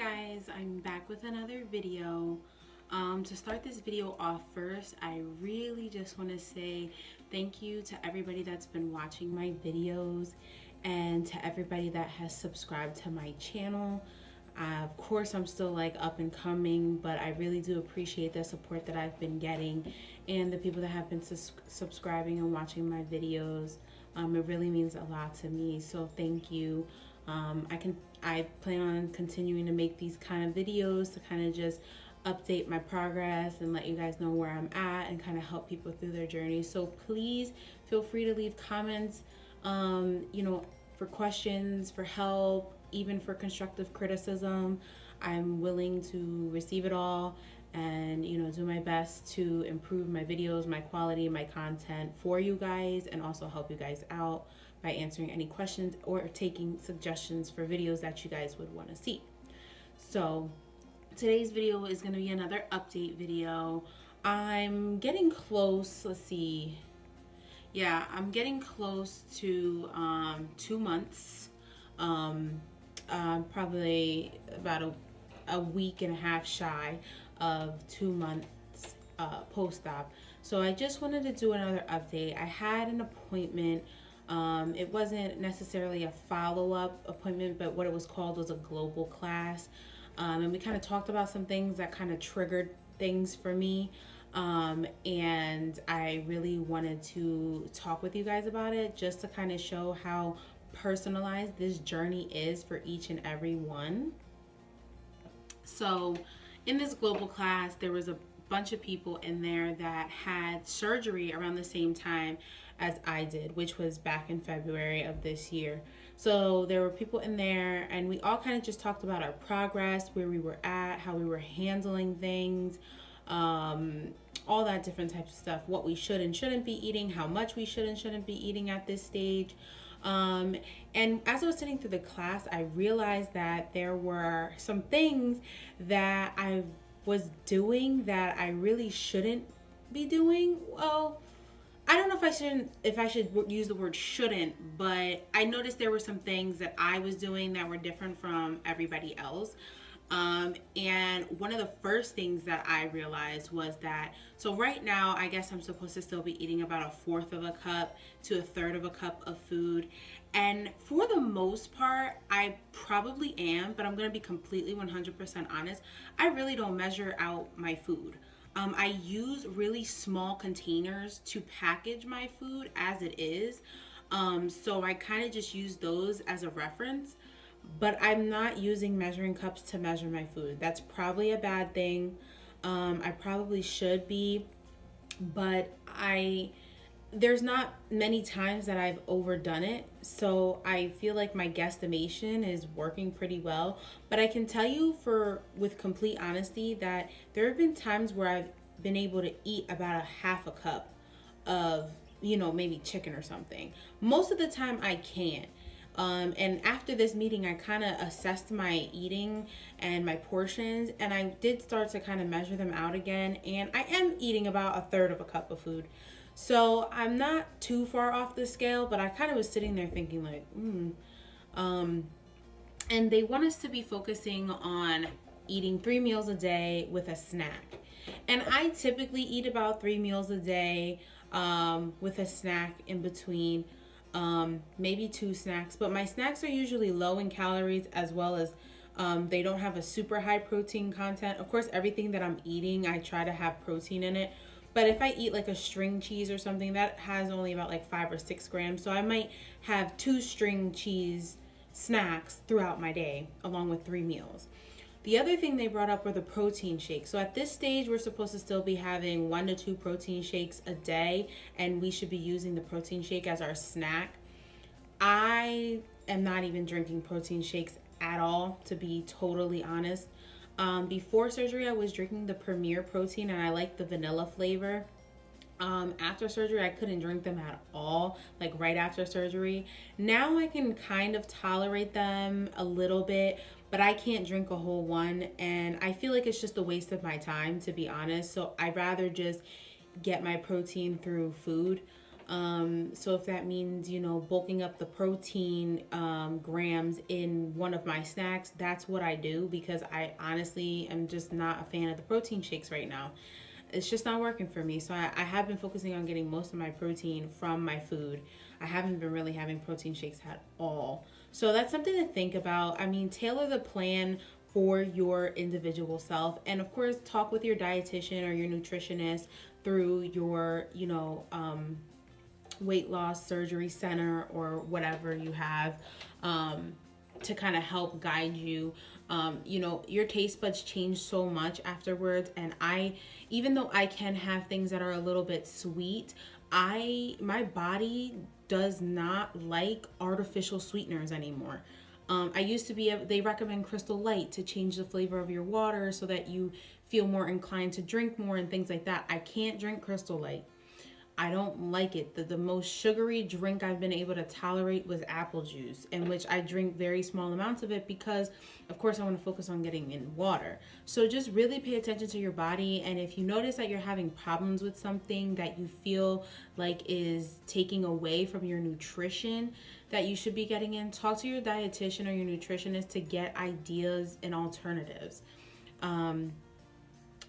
guys, I'm back with another video. To start this video off first, I really just want to say thank you to everybody that's been watching my videos and to everybody that has subscribed to my channel. Of course, I'm still like up and coming, but I really do appreciate the support that I've been getting and the people that have been subscribing and watching my videos. It really means a lot to me, so thank you. I plan on continuing to make these kind of videos to kind of just update my progress and let you guys know where I'm at and kind of help people through their journey. So please feel free to leave comments, for questions, for help, even for constructive criticism. I'm willing to receive it all and do my best to improve my videos, my quality, my content for you guys, and also help you guys out by answering any questions or taking suggestions for videos that you guys would want to see. So today's video is going to be another update video. I'm getting close. Let's see. Yeah, I'm getting close to 2 months. Probably about a week and a half shy of 2 months post-op. So I just wanted to do another update. I had an appointment. It wasn't necessarily a follow-up appointment, but what it was called was a global class. And we kind of talked about some things that kind of triggered things for me. And I really wanted to talk with you guys about it just to kind of show how personalized this journey is for each and every one. So in this global class, there was a bunch of people in there that had surgery around the same time as I did, which was back in February of this year. So there were people in there and we all kind of just talked about our progress, where we were at, how we were handling things, all that different types of stuff, what we should and shouldn't be eating, how much we should and shouldn't be eating at this stage. And as I was sitting through the class, I realized that there were some things that I was doing that I really shouldn't be doing. Well, I don't know if I should use the word shouldn't, but I noticed there were some things that I was doing that were different from everybody else. And one of the first things that I realized was that, so right now, I guess I'm supposed to still be eating about 1/4 of a cup to 1/3 of a cup of food. And for the most part, I probably am, but I'm going to be completely 100% honest. I really don't measure out my food. I use really small containers to package my food as it is. So I kind of just use those as a reference. But I'm not using measuring cups to measure my food. That's probably a bad thing. I probably should be, but there's not many times that I've overdone it. So I feel like my guesstimation is working pretty well. But I can tell you with complete honesty that there have been times where I've been able to eat about 1/2 a cup of, maybe chicken or something. Most of the time I can't. And after this meeting, I kind of assessed my eating and my portions, and I did start to kind of measure them out again, and I am eating about 1/3 of a cup of food. So I'm not too far off the scale, but I kind of was sitting there thinking like, and they want us to be focusing on eating 3 meals a day with a snack. And I typically eat about 3 meals a day with a snack in between. Maybe 2 snacks, but my snacks are usually low in calories, as well as they don't have a super high protein content. Of course, everything that I'm eating, I try to have protein in it. But if I eat like a string cheese or something, that has only about like 5 or 6 grams. So I might have 2 string cheese snacks throughout my day, along with 3 meals. The other thing they brought up were the protein shakes. So at this stage, we're supposed to still be having 1 to 2 protein shakes a day, and we should be using the protein shake as our snack. I am not even drinking protein shakes at all, to be totally honest. Before surgery, I was drinking the Premier Protein, and I like the vanilla flavor. After surgery, I couldn't drink them at all, like right after surgery. Now I can kind of tolerate them a little bit, but I can't drink a whole one, and I feel like it's just a waste of my time, to be honest. So I'd rather just get my protein through food. So if that means, bulking up the protein grams in one of my snacks, that's what I do, because I honestly am just not a fan of the protein shakes right now. It's just not working for me. So I have been focusing on getting most of my protein from my food. I haven't been really having protein shakes at all. So that's something to think about. I mean, tailor the plan for your individual self. And of course, talk with your dietitian or your nutritionist through your, weight loss surgery center or whatever you have, to kind of help guide you. Your taste buds change so much afterwards, and even though I can have things that are a little bit sweet, my body does not like artificial sweeteners anymore. I used to they recommend Crystal Light to change the flavor of your water so that you feel more inclined to drink more and things like that. I can't drink Crystal Light. I don't like it. The most sugary drink I've been able to tolerate was apple juice, in which I drink very small amounts of it because, of course, I want to focus on getting in water. So just really pay attention to your body. And if you notice that you're having problems with something that you feel like is taking away from your nutrition that you should be getting in, talk to your dietitian or your nutritionist to get ideas and alternatives.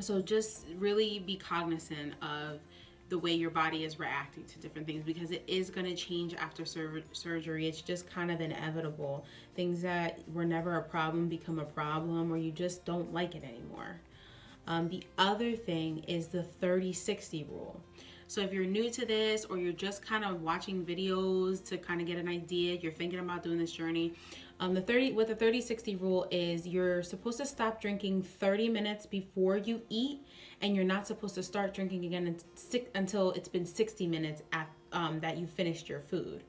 So just really be cognizant of the way your body is reacting to different things, because it is going to change after surgery. It's just kind of inevitable. Things that were never a problem become a problem, or you just don't like it anymore. The other thing is the 30-60 rule. So if you're new to this, or you're just kind of watching videos to kind of get an idea, you're thinking about doing this journey, the 30-60 rule is you're supposed to stop drinking 30 minutes before you eat, and you're not supposed to start drinking again until it's been 60 minutes that you finished your food.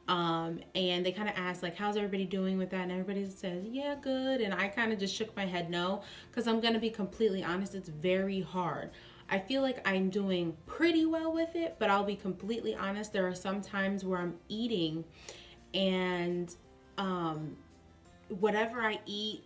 And they kind of asked, like, how's everybody doing with that? And everybody says, yeah, good. And I kind of just shook my head no, because I'm going to be completely honest, it's very hard. I feel like I'm doing pretty well with it, but I'll be completely honest. There are some times where I'm eating and whatever I eat,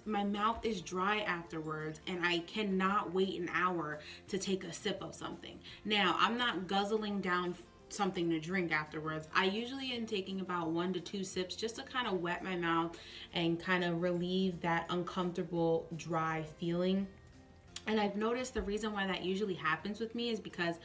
my mouth is dry afterwards, and I cannot wait an hour to take a sip of something. Now, I'm not guzzling down something to drink afterwards. I usually am taking about 1 to 2 sips just to kind of wet my mouth and kind of relieve that uncomfortable dry feeling. And I've noticed the reason why that usually happens with me is because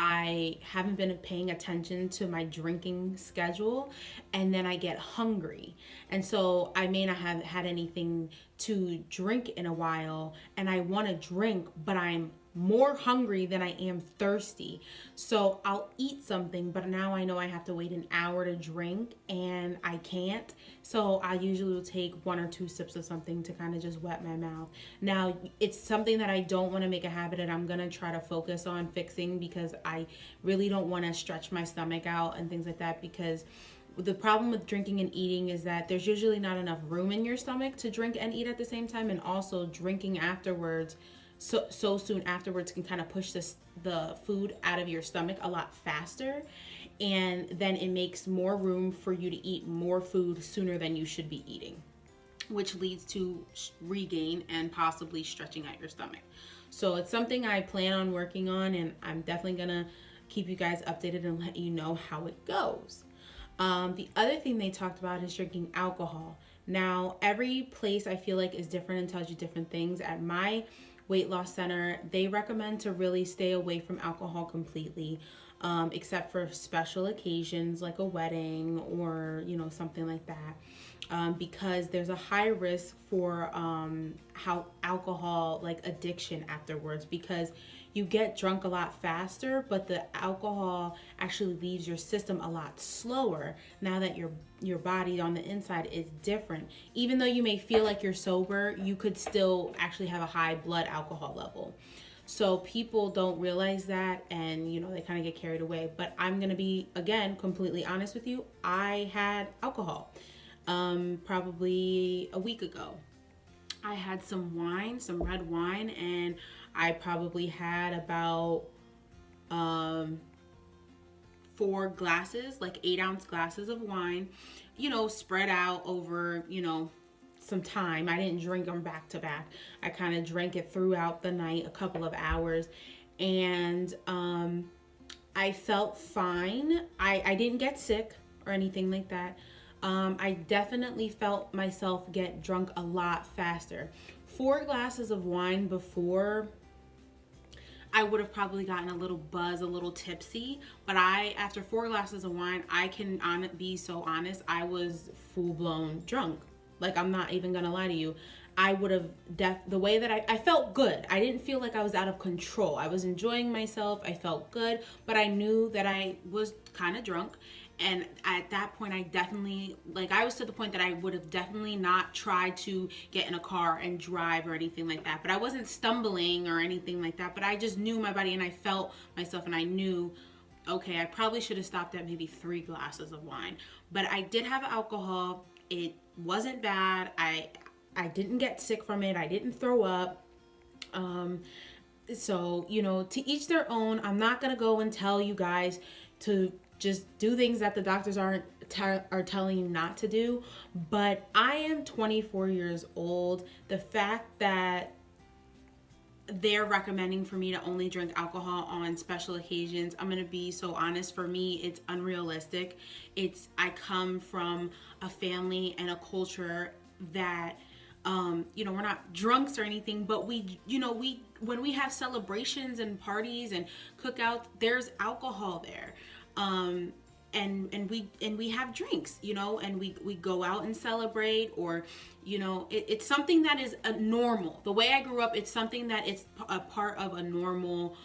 I haven't been paying attention to my drinking schedule, and then I get hungry. And so I may not have had anything to drink in a while, and I want to drink, but I'm more hungry than I am thirsty. So I'll eat something, but now I know I have to wait an hour to drink, and I can't. So I usually will take 1 or 2 sips of something to kind of just wet my mouth. Now, it's something that I don't want to make a habit, and I'm going to try to focus on fixing, because I really don't want to stretch my stomach out and things like that, because the problem with drinking and eating is that there's usually not enough room in your stomach to drink and eat at the same time. And also drinking afterwards, so soon afterwards, can kind of push the food out of your stomach a lot faster, and then it makes more room for you to eat more food sooner than you should be eating, which leads to regain and possibly stretching out your stomach. So it's something I plan on working on, and I'm definitely gonna keep you guys updated and let you know how it goes. The other thing they talked about is drinking alcohol. Now, every place I feel like is different and tells you different things. At my weight loss center, they recommend to really stay away from alcohol completely, except for special occasions like a wedding or something like that, because there's a high risk for how alcohol, like addiction afterwards, because you get drunk a lot faster, but the alcohol actually leaves your system a lot slower now that your body on the inside is different. Even though you may feel like you're sober, you could still actually have a high blood alcohol level. So people don't realize that, and they kind of get carried away. But I'm gonna be, again, completely honest with you. I had alcohol probably a week ago. I had some wine, some red wine, and I probably had about 4 glasses, like 8-ounce glasses of wine, spread out over, some time. I didn't drink them back to back. I kind of drank it throughout the night, a couple of hours. And I felt fine. I didn't get sick or anything like that. I definitely felt myself get drunk a lot faster. 4 glasses of wine before, I would have probably gotten a little buzz, a little tipsy. But after 4 glasses of wine, I can be so honest, I was full blown drunk. Like, I'm not even gonna lie to you. I would have, the way that I felt good. I didn't feel like I was out of control. I was enjoying myself. I felt good, but I knew that I was kind of drunk. And at that point, I definitely, like, I was to the point that I would have definitely not tried to get in a car and drive or anything like that. But I wasn't stumbling or anything like that. But I just knew my body, and I felt myself, and I knew, okay, I probably should have stopped at maybe 3 glasses of wine. But I did have alcohol. It wasn't bad. I didn't get sick from it. I didn't throw up. So, to each their own. I'm not going to go and tell you guys to just do things that the doctors are telling you not to do. But I am 24 years old. The fact that they're recommending for me to only drink alcohol on special occasions, I'm going to be so honest, for me, it's unrealistic. I come from a family and a culture that, we're not drunks or anything, but when we have celebrations and parties and cookouts, there's alcohol there. And we have drinks, and we go out and celebrate, or, it's something that is a normal. The way I grew up, it's something that it's a part of a normal,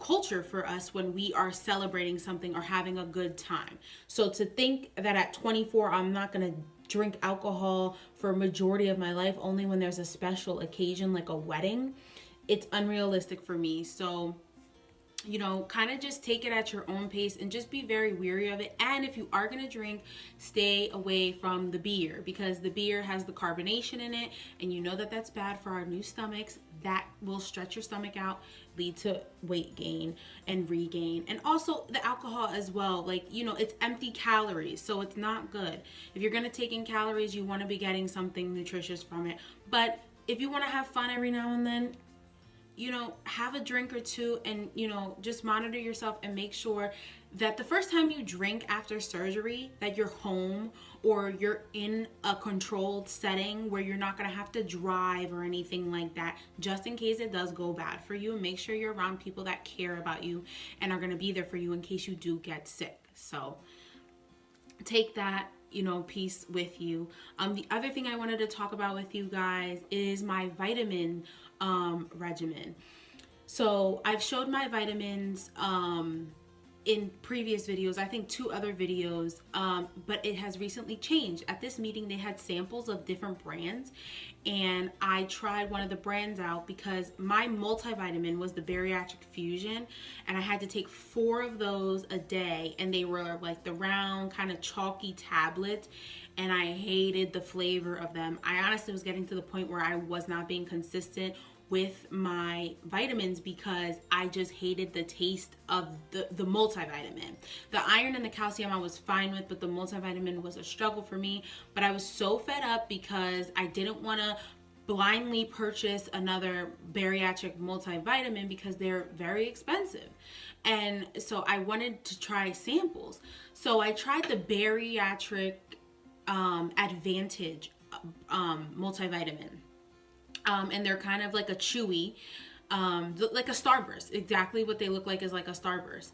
culture for us when we are celebrating something or having a good time. So to think that at 24, I'm not going to drink alcohol for a majority of my life, only when there's a special occasion like a wedding, it's unrealistic for me. So, kind of just take it at your own pace and just be very wary of it. And if you are going to drink, stay away from the beer, because the beer has the carbonation in it, and that's bad for our new stomachs. That will stretch your stomach out, lead to weight gain and regain. And also the alcohol as well, it's empty calories, so it's not good. If you're going to take in calories, you want to be getting something nutritious from it. But if you want to have fun every now and then, have a drink or two, and, just monitor yourself and make sure that the first time you drink after surgery, that you're home or you're in a controlled setting where you're not going to have to drive or anything like that, just in case it does go bad for you. Make sure you're around people that care about you and are going to be there for you in case you do get sick. So take that piece with you. The other thing I wanted to talk about with you guys is my vitamin regimen. So I've showed my vitamins in previous videos, I think 2 other videos, but it has recently changed. At this meeting, they had samples of different brands, and I tried one of the brands out because my multivitamin was the Bariatric Fusion, and I had to take 4 of those a day, and they were like the round kind of chalky tablets, and I hated the flavor of them. I honestly was getting to the point where I was not being consistent with my vitamins because I just hated the taste of the multivitamin. The iron and the calcium I was fine with, but the multivitamin was a struggle for me. But I was so fed up because I didn't want to blindly purchase another bariatric multivitamin because they're very expensive. And so I wanted to try samples. So I tried the Bariatric Advantage multivitamin. And they're kind of like a chewy, like a Starburst. Exactly what they look like is like a Starburst.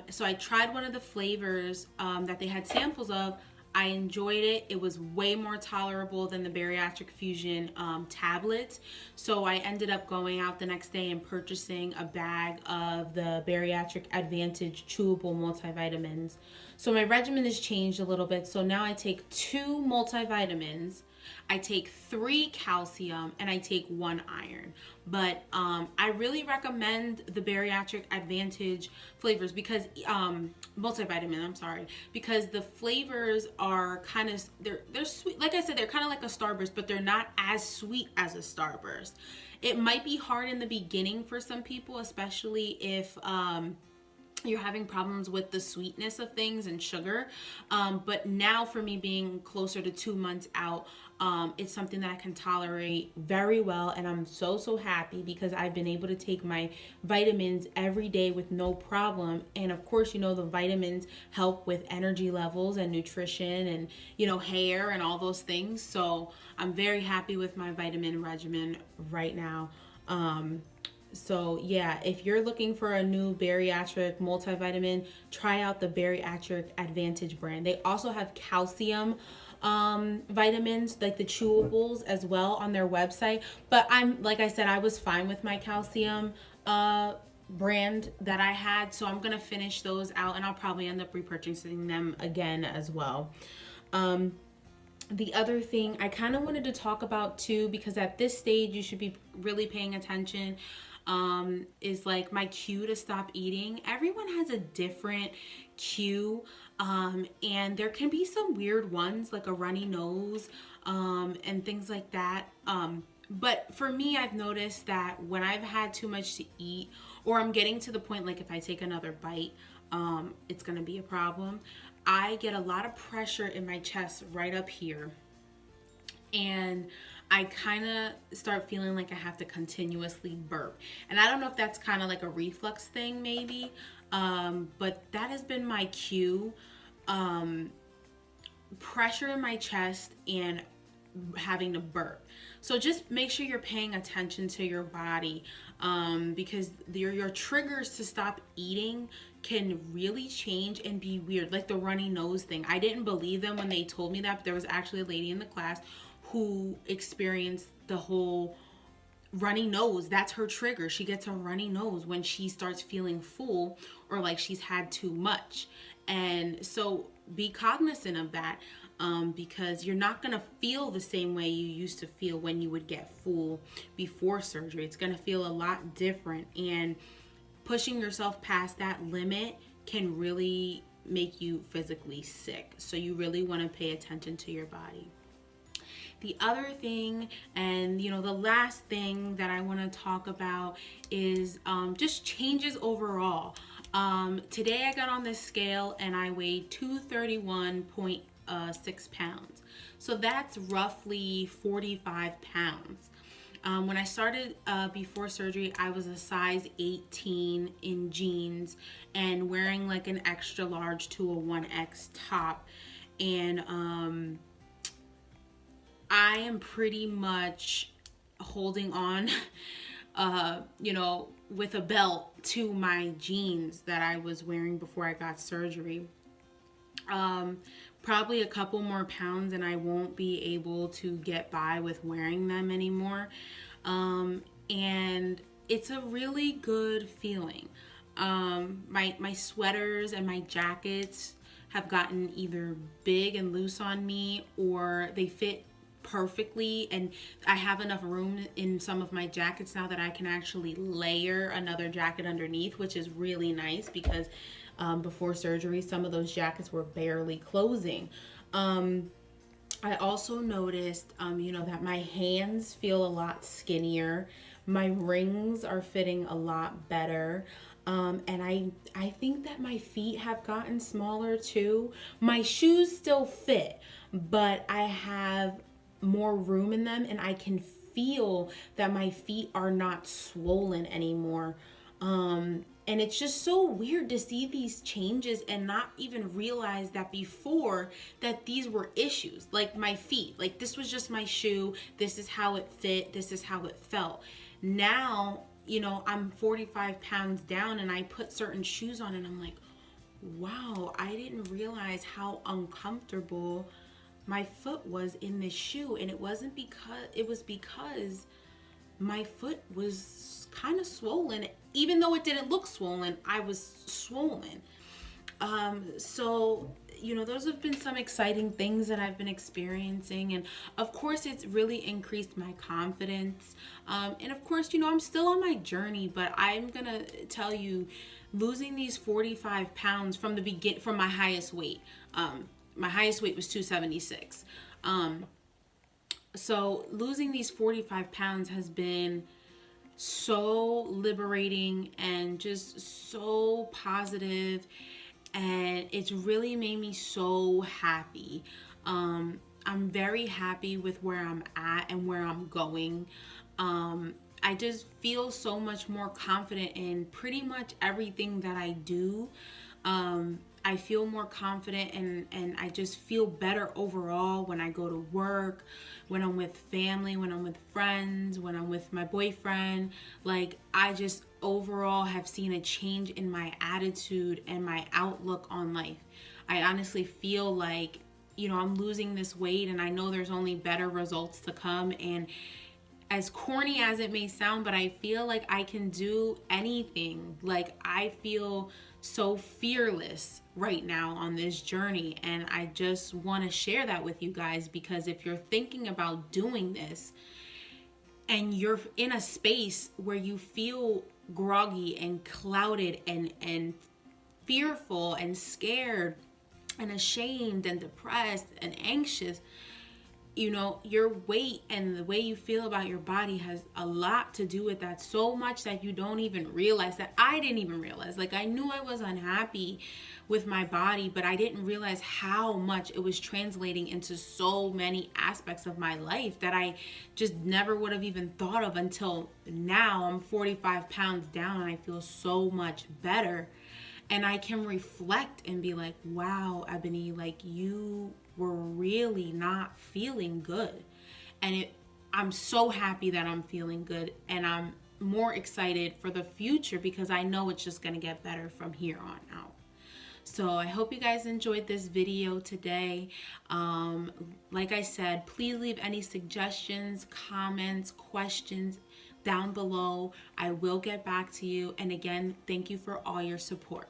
So I tried one of the flavors that they had samples of. I enjoyed it. It was way more tolerable than the Bariatric Fusion tablets. So I ended up going out the next day and purchasing a bag of the Bariatric Advantage chewable multivitamins. So my regimen has changed a little bit. So now I take 2 multivitamins, I take 3 calcium, and I take 1 iron. But I really recommend the Bariatric Advantage flavors because multivitamin, I'm sorry, because the flavors are kind of, they're sweet. Like I said, they're kind of like a Starburst, but they're not as sweet as a Starburst. It might be hard in the beginning for some people, especially if you're having problems with the sweetness of things and sugar. But now, for me being closer to 2 months out, it's something that I can tolerate very well. And I'm so happy because I've been able to take my vitamins every day with no problem. And of course, you know, the vitamins help with energy levels and nutrition and, you know, hair and all those things. So I'm very happy with my vitamin regimen right now. So yeah, if you're looking for a new bariatric multivitamin, try out the Bariatric Advantage brand. They also have calcium vitamins, like the chewables as well, on their website. But like I said, I was fine with my calcium brand that I had, so I'm gonna finish those out, and I'll probably end up repurchasing them again as well. The other thing I kind of wanted to talk about too, because at this stage you should be really paying attention, is like my cue to stop eating. Everyone has a different cue, and there can be some weird ones like a runny nose, and things like that. But for me, I've noticed that when I've had too much to eat, or I'm getting to the point like if I take another bite, it's gonna be a problem. I get a lot of pressure in my chest right up here, and I kind of start feeling like I have to continuously burp. And I don't know if that's kind of like a reflux thing maybe, but that has been my cue. Pressure in my chest and having to burp. So just make sure you're paying attention to your body, because your triggers to stop eating can really change and be weird, like the runny nose thing. I didn't believe them when they told me that, but there was actually a lady in the class who experienced the whole runny nose. That's her trigger. She gets a runny nose when she starts feeling full or like she's had too much. And so be cognizant of that, because you're not going to feel the same way you used to feel when you would get full before surgery. It's going to feel a lot different, and pushing yourself past that limit can really make you physically sick. So you really want to pay attention to your body. The other thing, and you know, the last thing that I want to talk about is just changes overall. Today I got on this scale and I weighed 231.6 pounds. So that's roughly 45 pounds. When I started before surgery, I was a size 18 in jeans and wearing like an extra large to a 1X top. And I am pretty much holding on, you know, with a belt to my jeans that I was wearing before I got surgery. Probably a couple more pounds and I won't be able to get by with wearing them anymore. And it's a really good feeling. My sweaters and my jackets have gotten either big and loose on me, or they fit perfectly, and I have enough room in some of my jackets now that I can actually layer another jacket underneath, which is really nice because before surgery some of those jackets were barely closing. I also noticed you know, that my hands feel a lot skinnier. My rings are fitting a lot better. And I think that my feet have gotten smaller too. My shoes still fit, but I have more room in them, and I can feel that my feet are not swollen anymore. And it's just so weird to see these changes and not even realize that before that these were issues. Like my feet, like this was just my shoe. This is how it fit. This is how it felt. Now, you know, I'm 45 pounds down and I put certain shoes on and I'm like, wow, I didn't realize how uncomfortable my foot was in this shoe. And it was because my foot was kind of swollen. Even though it didn't look swollen, I was swollen. So, you know, those have been some exciting things that I've been experiencing. And of course, it's really increased my confidence. And of course, you know, I'm still on my journey, but I'm going to tell you, losing these 45 pounds from my highest weight. My highest weight was 276. So losing these 45 pounds has been so liberating and just so positive, and it's really made me so happy. I'm very happy with where I'm at and where I'm going. I just feel so much more confident in pretty much everything that I do. I feel more confident, and I just feel better overall when I go to work, when I'm with family, when I'm with friends, when I'm with my boyfriend. Like, I just overall have seen a change in my attitude and my outlook on life. I honestly feel like, I'm losing this weight, and I know there's only better results to come. And as corny as it may sound, but I feel like I can do anything. Like, I feel so fearless right now on this journey, and I just want to share that with you guys, because if you're thinking about doing this and you're in a space where you feel groggy and clouded and fearful and scared and ashamed and depressed and anxious, your weight and the way you feel about your body has a lot to do with that. So much that you don't even realize, that I didn't even realize. Like, I knew I was unhappy with my body, but I didn't realize how much it was translating into so many aspects of my life that I just never would have even thought of until now. I'm 45 pounds down and I feel so much better. And I can reflect and be like, wow, Ebony, like, you were really not feeling good. And I'm so happy that I'm feeling good, and I'm more excited for the future because I know it's just going to get better from here on out. So I hope you guys enjoyed this video today. Like I said, please leave any suggestions, comments, questions down below. I will get back to you. And again, thank you for all your support.